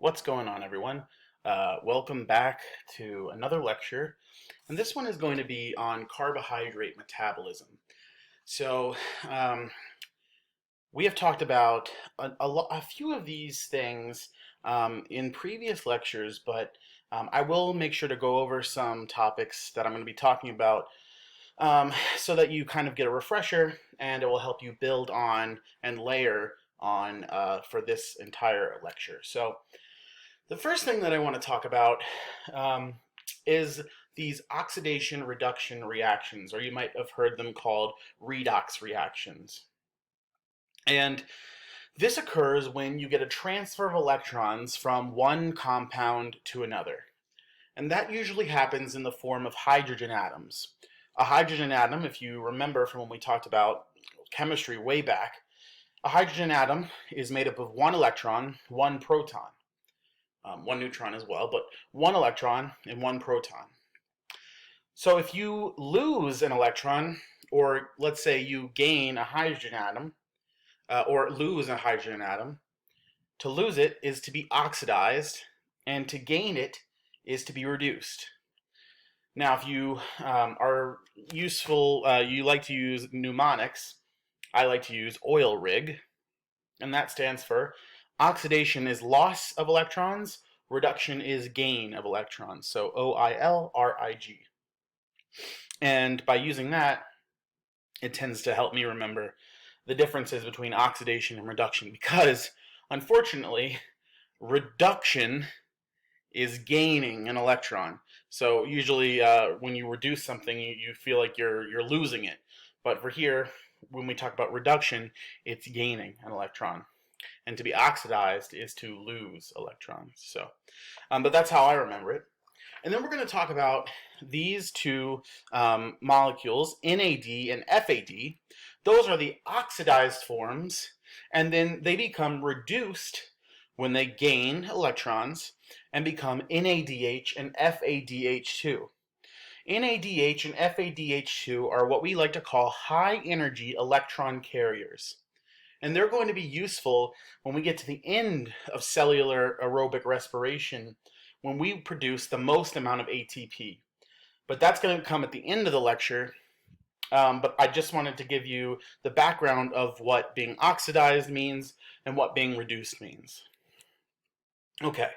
What's going on, everyone? Welcome back to another lecture, and this one is going to be on carbohydrate metabolism. So, we have talked about a few of these things in previous lectures, but I will make sure to go over some topics that I'm going to be talking about so that you kind of get a refresher, and it will help you build on and layer on for this entire lecture. So, the first thing that I want to talk about is these oxidation reduction reactions, or you might have heard them called redox reactions. And this occurs when you get a transfer of electrons from one compound to another. And that usually happens in the form of hydrogen atoms. A hydrogen atom, if you remember from when we talked about chemistry way back, a hydrogen atom is made up of one electron, one proton. One neutron as well, but one electron and one proton. So if you lose an electron, or let's say you gain a hydrogen atom, or lose a hydrogen atom, to lose it is to be oxidized, and to gain it is to be reduced. Now, if you are useful, you like to use mnemonics, I like to use oil rig, and that stands for oxidation is loss of electrons, reduction is gain of electrons. So OILRIG. And by using that, it tends to help me remember the differences between oxidation and reduction, because unfortunately, reduction is gaining an electron. So usually when you reduce something, you feel like you're losing it. But for here, when we talk about reduction, it's gaining an electron. And to be oxidized is to lose electrons. So, but that's how I remember it. And then we're going to talk about these two molecules, NAD and FAD. Those are the oxidized forms, and then they become reduced when they gain electrons and become NADH and FADH2. NADH and FADH2 are what we like to call high energy electron carriers. And they're going to be useful when we get to the end of cellular aerobic respiration, when we produce the most amount of ATP. But that's going to come at the end of the lecture. But I just wanted to give you the background of what being oxidized means and what being reduced means. Okay,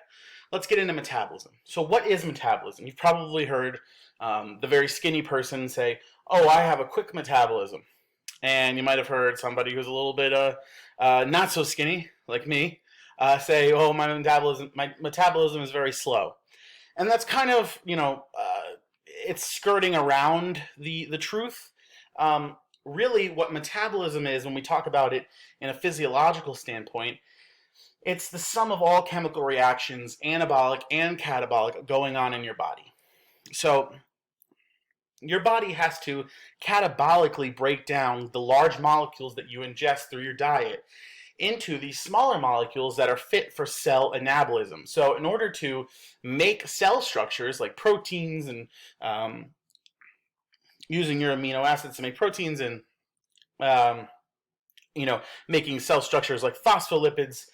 let's get into metabolism. So what is metabolism? You've probably heard the very skinny person say, oh, I have a quick metabolism. And you might have heard somebody who's a little bit not so skinny, like me, say, oh, my metabolism is very slow. And that's kind of, it's skirting around the truth. Really, what metabolism is, when we talk about it in a physiological standpoint, it's the sum of all chemical reactions, anabolic and catabolic, going on in your body. So your body has to catabolically break down the large molecules that you ingest through your diet into these smaller molecules that are fit for cell anabolism. So in order to make cell structures like proteins and using your amino acids to make proteins and making cell structures like phospholipids,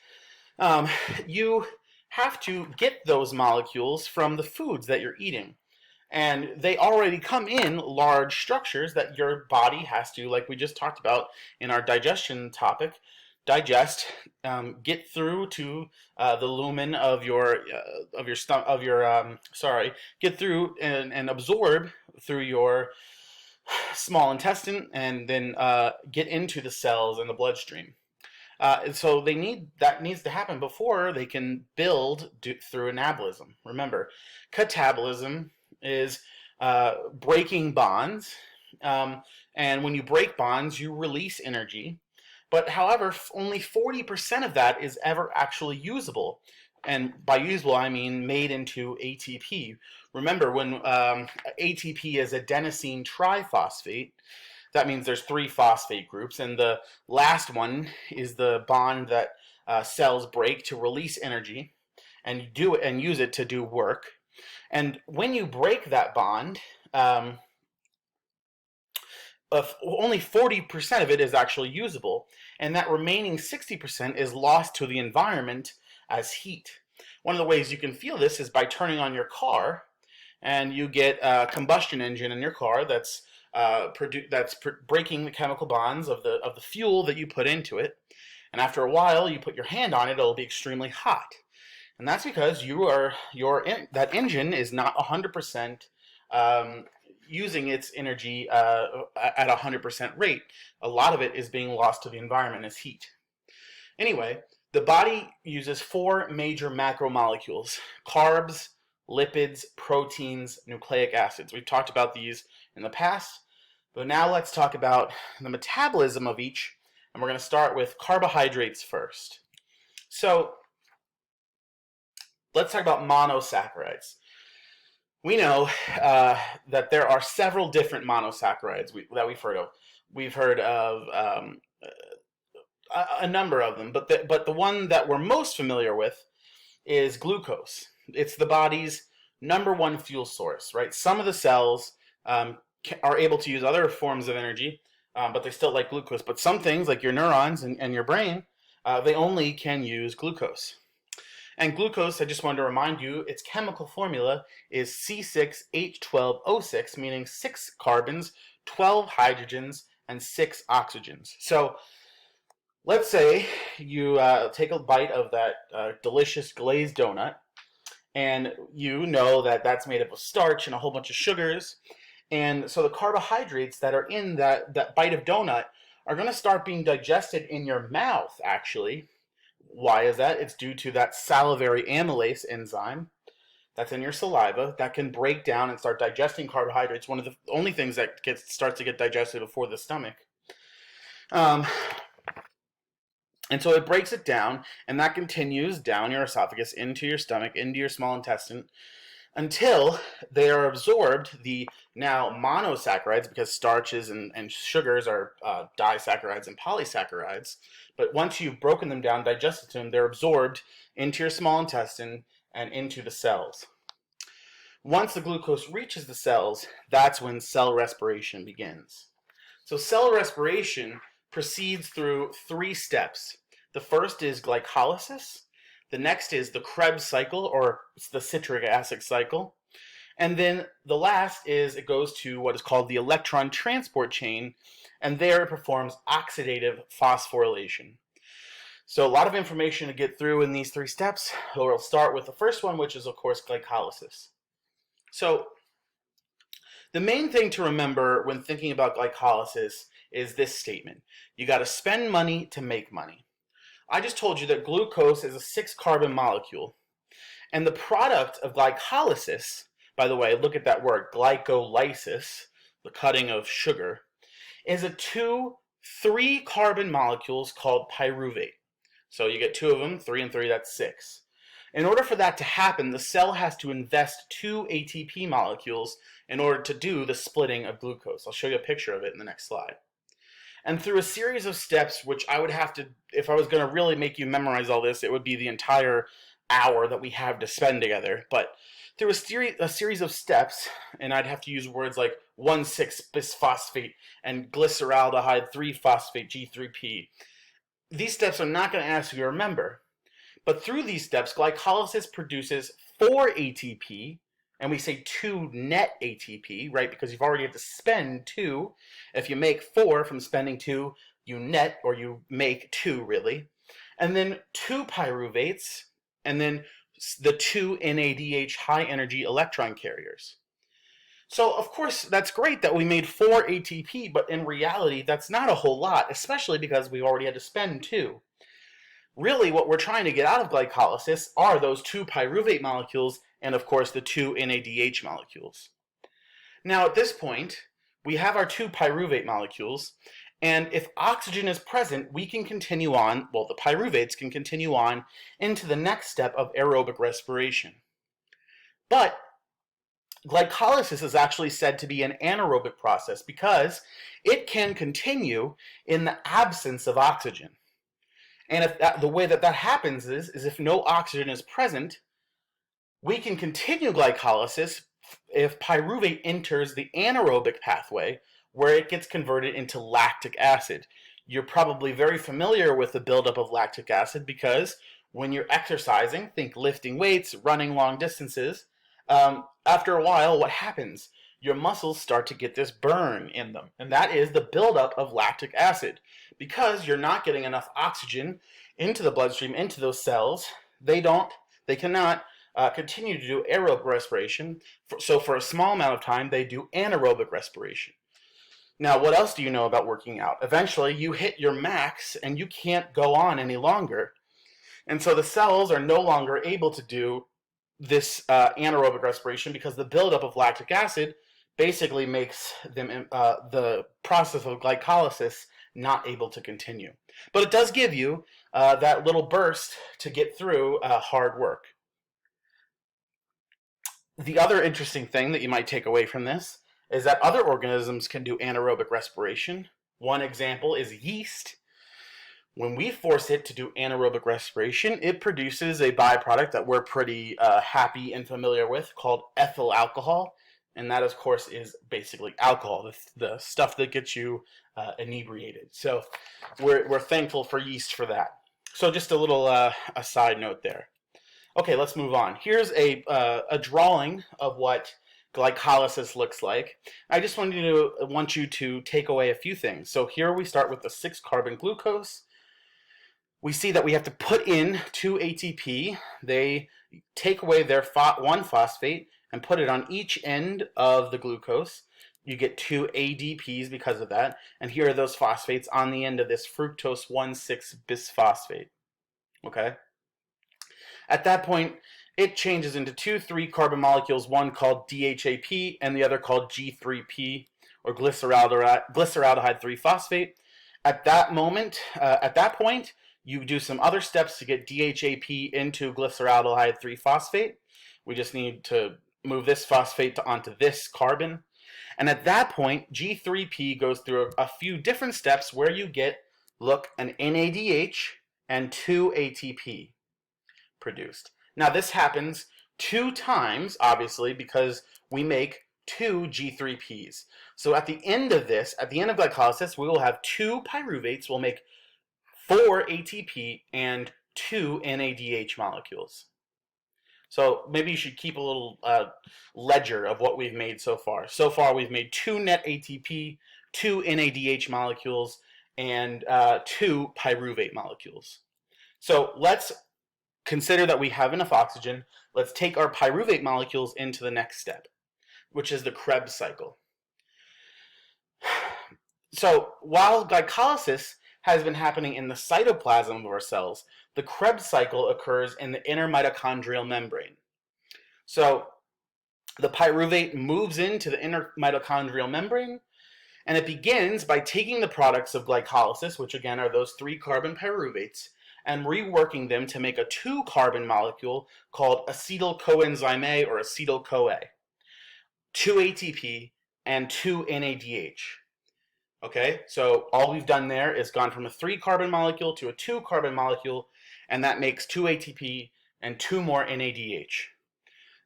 you have to get those molecules from the foods that you're eating. And they already come in large structures that your body has to, like we just talked about in our digestion topic, digest, get through to the lumen of your get through and absorb through your small intestine, and then get into the cells in the bloodstream. And so that needs to happen before they can build through anabolism. Remember, catabolism is breaking bonds, and when you break bonds, you release energy. But however, only 40% of that is ever actually usable. And by usable, I mean made into ATP. Remember, when ATP is adenosine triphosphate, that means there's 3 phosphate groups, and the last one is the bond that cells break to release energy and use it to do work. And when you break that bond, only 40% of it is actually usable, and that remaining 60% is lost to the environment as heat. One of the ways you can feel this is by turning on your car, and you get a combustion engine in your car that's breaking the chemical bonds of the fuel that you put into it. And after a while, you put your hand on it, it'll be extremely hot. And that's because that engine is not 100% using its energy at 100% rate. A lot of it is being lost to the environment as heat. Anyway, the body uses 4 major macromolecules: carbs, lipids, proteins, nucleic acids. We've talked about these in the past, but now let's talk about the metabolism of each, and we're going to start with carbohydrates first. So let's talk about monosaccharides. We know that there are several different monosaccharides that we've heard of. We've heard of a number of them, but the one that we're most familiar with is glucose. It's the body's #1 fuel source, right? Some of the cells are able to use other forms of energy, but they still like glucose. But some things, like your neurons and your brain, they only can use glucose. And glucose, I just wanted to remind you, its chemical formula is C6H12O6, meaning 6 carbons, 12 hydrogens, and 6 oxygens. So let's say you take a bite of that delicious glazed donut, and you know that that's made up of starch and a whole bunch of sugars. And so the carbohydrates that are in that bite of donut are going to start being digested in your mouth, actually. Why is that? It's due to that salivary amylase enzyme that's in your saliva that can break down and start digesting carbohydrates, one of the only things that starts to get digested before the stomach. And so it breaks it down, and that continues down your esophagus, into your stomach, into your small intestine, until they are absorbed, the now monosaccharides, because starches and sugars are disaccharides and polysaccharides. But once you've broken them down, digested them, they're absorbed into your small intestine and into the cells. Once the glucose reaches the cells, that's when cell respiration begins. So cell respiration proceeds through 3 steps. The first is glycolysis. The next is the Krebs cycle, or the citric acid cycle. And then the last is it goes to what is called the electron transport chain, and there it performs oxidative phosphorylation. So a lot of information to get through in these 3 steps. We'll start with the first one, which is, of course, glycolysis. So the main thing to remember when thinking about glycolysis is this statement: you got to spend money to make money. I just told you that glucose is a 6-carbon molecule. And the product of glycolysis, by the way, look at that word, glycolysis, the cutting of sugar, is a 3-carbon molecules called pyruvate. So you get 2 of them, 3 and 3, that's 6. In order for that to happen, the cell has to invest 2 ATP molecules in order to do the splitting of glucose. I'll show you a picture of it in the next slide. And through a series of steps, which I would have to, if I was going to really make you memorize all this, it would be the entire hour that we have to spend together. But through a series of steps, and I'd have to use words like 1,6-bisphosphate and glyceraldehyde 3-phosphate G3P. These steps are not going to ask you to remember. But through these steps, glycolysis produces 4 ATP, and we say 2 net ATP, right? Because you've already had to spend 2. If you make 4 from spending 2, you net, or you make 2 really. And then 2 pyruvates, and then the 2 NADH high energy electron carriers. So of course that's great that we made 4 ATP, but in reality that's not a whole lot, especially because we already had to spend 2. Really what we're trying to get out of glycolysis are those 2 pyruvate molecules and of course the 2 NADH molecules. Now at this point, we have our 2 pyruvate molecules, and if oxygen is present, we can continue on, well, the pyruvates can continue on into the next step of aerobic respiration. But glycolysis is actually said to be an anaerobic process because it can continue in the absence of oxygen. And if the way that happens is if no oxygen is present, we can continue glycolysis if pyruvate enters the anaerobic pathway, where it gets converted into lactic acid. You're probably very familiar with the buildup of lactic acid because When you're exercising, think lifting weights, running long distances, after a while, what happens? Your muscles start to get this burn in them, and that is the buildup of lactic acid. Because you're not getting enough oxygen into the bloodstream, into those cells, they cannot continue to do aerobic respiration. So for a small amount of time, they do anaerobic respiration. Now, what else do you know about working out? Eventually, you hit your max and you can't go on any longer. And so the cells are no longer able to do this anaerobic respiration because the buildup of lactic acid basically makes them the process of glycolysis not able to continue. But it does give you that little burst to get through hard work. The other interesting thing that you might take away from this is that other organisms can do anaerobic respiration. One example is yeast. When we force it to do anaerobic respiration, it produces a byproduct that we're pretty happy and familiar with called ethyl alcohol. And that, of course, is basically alcohol, the stuff that gets you inebriated. So we're thankful for yeast for that. So just a little a side note there. Okay, let's move on. Here's a drawing of what glycolysis looks like. I just want you to take away a few things. So here we start with the 6-carbon glucose. We see that we have to put in 2 ATP. They take away their 1 phosphate and put it on each end of the glucose. You get 2 ADPs because of that. And here are those phosphates on the end of this fructose 1,6-bisphosphate. Okay? At that point, it changes into 2 3-carbon molecules, one called DHAP and the other called G3P, or glyceraldehyde 3-phosphate. At that point, you do some other steps to get DHAP into glyceraldehyde 3-phosphate. We just need to move this phosphate onto this carbon. And at that point, G3P goes through a few different steps where you get, an NADH and 2 ATP produced. Now this happens 2 times, obviously, because we make 2 G3Ps. So at the end of glycolysis, we will have 2 pyruvates, we'll make 4 ATP and 2 NADH molecules. So maybe you should keep a little ledger of what we've made so far. So far we've made 2 net ATP, 2 NADH molecules, and 2 pyruvate molecules. So let's consider that we have enough oxygen. Let's take our pyruvate molecules into the next step, which is the Krebs cycle. So while glycolysis has been happening in the cytoplasm of our cells, the Krebs cycle occurs in the inner mitochondrial membrane. So the pyruvate moves into the inner mitochondrial membrane, and it begins by taking the products of glycolysis, which again are those 3-carbon pyruvates, and reworking them to make a 2-carbon molecule called acetyl coenzyme A, or acetyl-CoA. 2 ATP and 2 NADH. Okay, so all we've done there is gone from a 3-carbon molecule to a 2-carbon molecule, and that makes 2 ATP and 2 more NADH.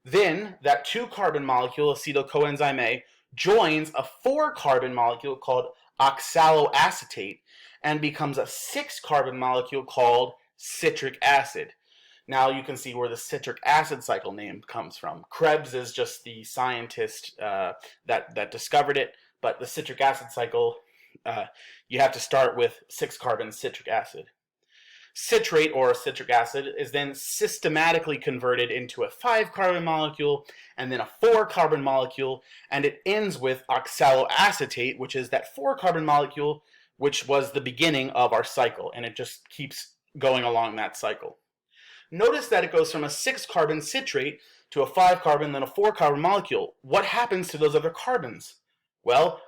Then that 2-carbon molecule, acetyl coenzyme A, joins a 4-carbon molecule called oxaloacetate and becomes a 6-carbon molecule called citric acid. Now you can see where the citric acid cycle name comes from. Krebs is just the scientist that discovered it, but the citric acid cycle, you have to start with 6-carbon citric acid. Citrate, or citric acid, is then systematically converted into a 5-carbon molecule and then a 4-carbon molecule, and it ends with oxaloacetate, which is that 4-carbon molecule which was the beginning of our cycle, and it just keeps going along that cycle. Notice that it goes from a 6-carbon citrate to a 5-carbon, then a 4-carbon molecule. What happens to those other carbons? Well,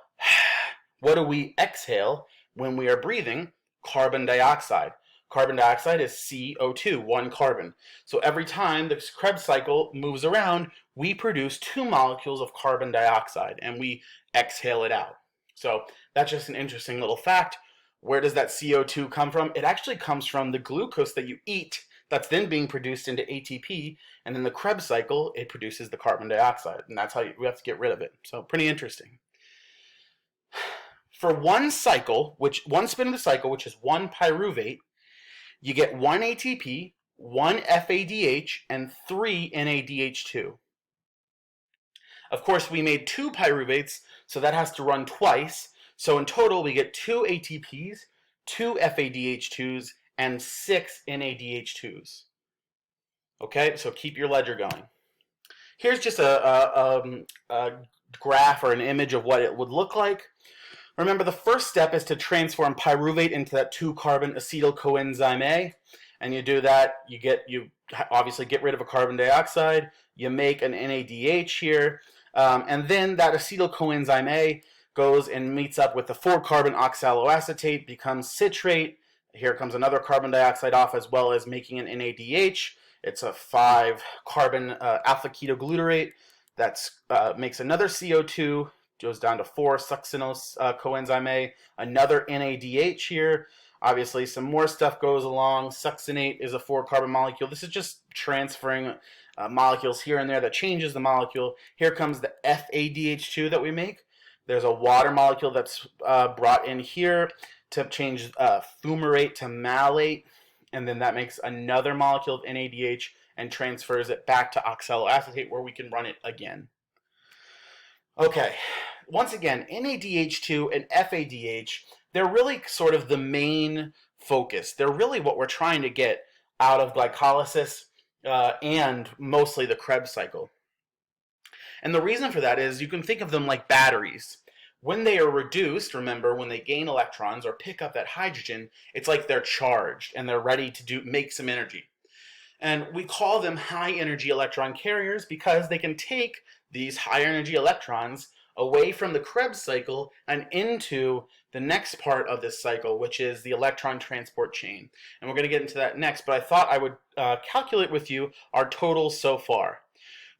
what do we exhale when we are breathing? Carbon dioxide. Carbon dioxide is CO2, 1 carbon. So every time the Krebs cycle moves around, we produce 2 molecules of carbon dioxide, and we exhale it out. So that's just an interesting little fact. Where does that CO2 come from? It actually comes from the glucose that you eat that's then being produced into ATP, and in the Krebs cycle, it produces the carbon dioxide, and that's how we have to get rid of it. So pretty interesting. For one cycle, one spin of the cycle, which is 1 pyruvate, you get 1 ATP, 1 FADH, and 3 NADH2. Of course, we made 2 pyruvates, so that has to run twice. So in total, we get 2 ATPs, 2 FADH2s, and 6 NADH2s. Okay, so keep your ledger going. Here's just a graph or an image of what it would look like. Remember, the first step is to transform pyruvate into that 2-carbon acetyl coenzyme A. And you do that, you obviously get rid of a carbon dioxide, you make an NADH here, and then that acetyl coenzyme A goes and meets up with the 4-carbon oxaloacetate, becomes citrate. Here comes another carbon dioxide off, as well as making an NADH. It's a 5-carbon alpha ketoglutarate that makes another CO2, goes down to 4 succinose coenzyme A, another NADH here. Obviously, some more stuff goes along. Succinate is a 4-carbon molecule. This is just transferring molecules here and there that changes the molecule. Here comes the FADH2 that we make. There's a water molecule that's brought in here to change fumarate to malate, and then that makes another molecule of NADH and transfers it back to oxaloacetate, where we can run it again. Okay, once again, NADH2 and FADH, they're really sort of the main focus. They're really what we're trying to get out of glycolysis and mostly the Krebs cycle. And the reason for that is you can think of them like batteries. When they are reduced, remember, when they gain electrons or pick up that hydrogen, it's like they're charged and they're ready to make some energy. And we call them high energy electron carriers because they can take these high energy electrons away from the Krebs cycle and into the next part of this cycle, which is the electron transport chain. And we're going to get into that next, but I thought I would calculate with you our totals so far.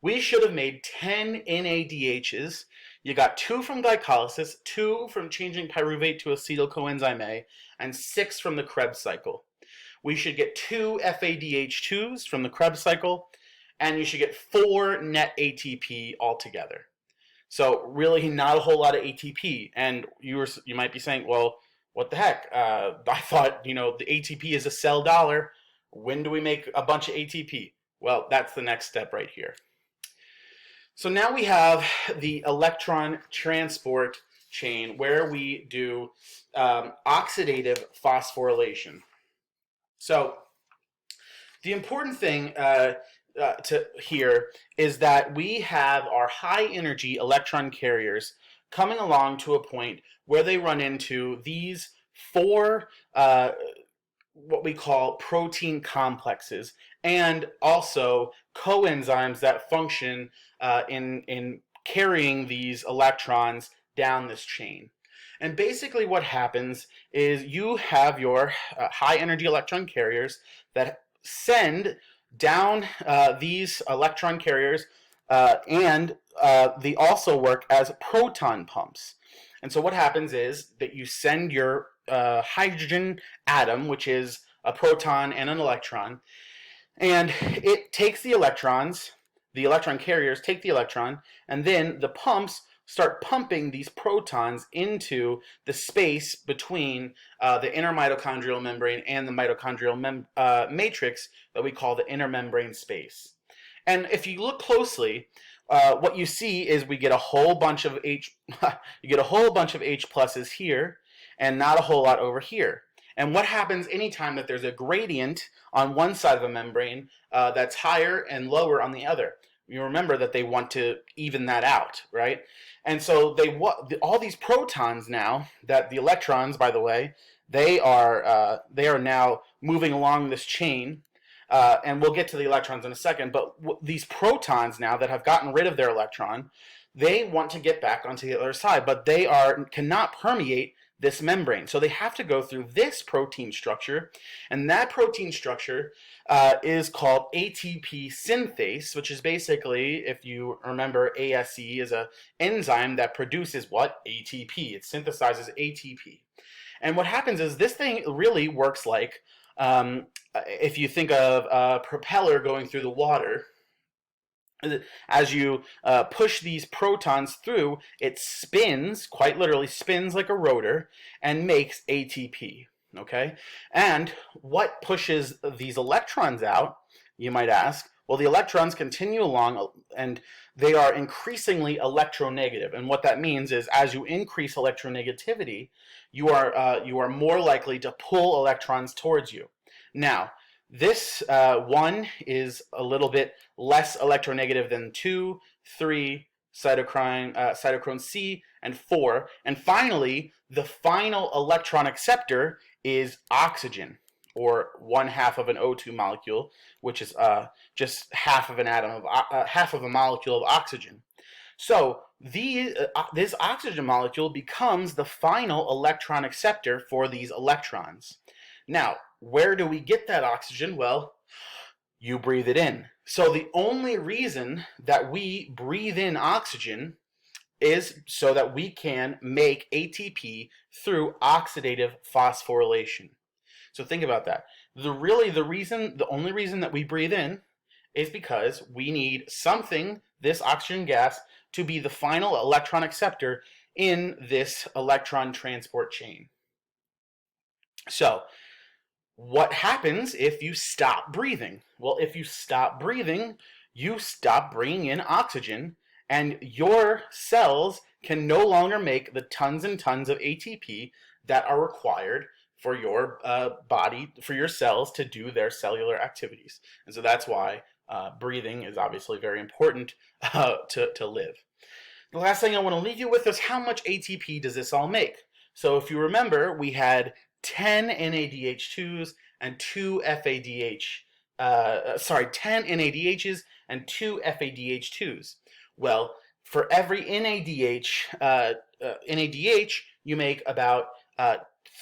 We should have made 10 NADHs. You got 2 from glycolysis, 2 from changing pyruvate to acetyl coenzyme A, and 6 from the Krebs cycle. We should get 2 FADH2s from the Krebs cycle, and you should get 4 net ATP altogether. So really not a whole lot of ATP. And you might be saying, well, what the heck? I thought, the ATP is a cell dollar. When do we make a bunch of ATP? Well, that's the next step right here. So now we have the electron transport chain where we do oxidative phosphorylation. So the important thing here is that we have our high energy electron carriers coming along to a point where they run into these 4 what we call protein complexes, and also coenzymes that function in carrying these electrons down this chain. And basically what happens is you have your high energy electron carriers that send down these electron carriers and they also work as proton pumps. And so what happens is that you send your hydrogen atom, which is a proton and an electron, and it takes the electrons, the electron carriers take the electron, and then the pumps start pumping these protons into the space between the inner mitochondrial membrane and the mitochondrial matrix that we call the intermembrane space. And if you look closely, what you see is we get a whole bunch of H pluses here, and not a whole lot over here. And what happens anytime that there's a gradient on one side of a membrane that's higher and lower on the other? You remember that they want to even that out, right? And so all these protons now, that the electrons, by the way, they are now moving along this chain, and we'll get to the electrons in a second, but these protons now that have gotten rid of their electron, they want to get back onto the other side, but they cannot permeate this membrane. So they have to go through this protein structure, and that protein structure is called ATP synthase, which is basically, if you remember, ASE is an enzyme that produces what? ATP. It synthesizes ATP. And what happens is this thing really works like, if you think of a propeller going through the water, as you push these protons through, it spins, quite literally spins like a rotor, and makes ATP. Okay? And what pushes these electrons out, you might ask? Well, the electrons continue along and they are increasingly electronegative. And what that means is as you increase electronegativity, you are more likely to pull electrons towards you. Now, this one is a little bit less electronegative than 2, 3, cytochrome C, and 4. And finally, the final electron acceptor is oxygen, or one half of an O2 molecule, which is just half of an atom of half of a molecule of oxygen. So this oxygen molecule becomes the final electron acceptor for these electrons. Now, where do we get that oxygen? Well, you breathe it in. So the only reason that we breathe in oxygen is so that we can make ATP through oxidative phosphorylation. So think about that. The only reason that we breathe in is because we need something, this oxygen gas, to be the final electron acceptor in this electron transport chain. So, what happens if you stop breathing? Well, if you stop breathing, you stop bringing in oxygen, and your cells can no longer make the tons and tons of ATP that are required for your body, for your cells to do their cellular activities. And so that's why breathing is obviously very important to live. The last thing I want to leave you with is how much ATP does this all make? So if you remember, we had 10 NADH2s and 2 FADH, 10 NADHs and 2 FADH2s. Well, for every NADH, you make about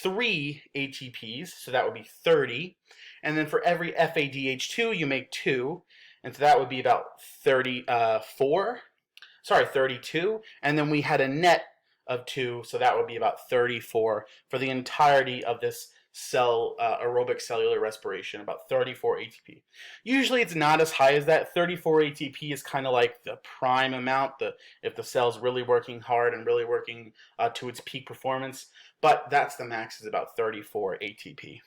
3 ATPs, so that would be 30. And then for every FADH2, you make 2, and so that would be about 32. And then we had a net of 2, so that would be about 34 for the entirety of this aerobic cellular respiration, about 34 ATP. Usually it's not as high as that. 34 ATP is kind of like the prime amount, if the cell's really working hard and really working to its peak performance, but that's the max, is about 34 ATP.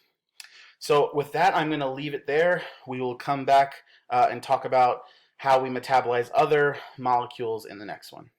So with that, I'm going to leave it there. We will come back and talk about how we metabolize other molecules in the next one.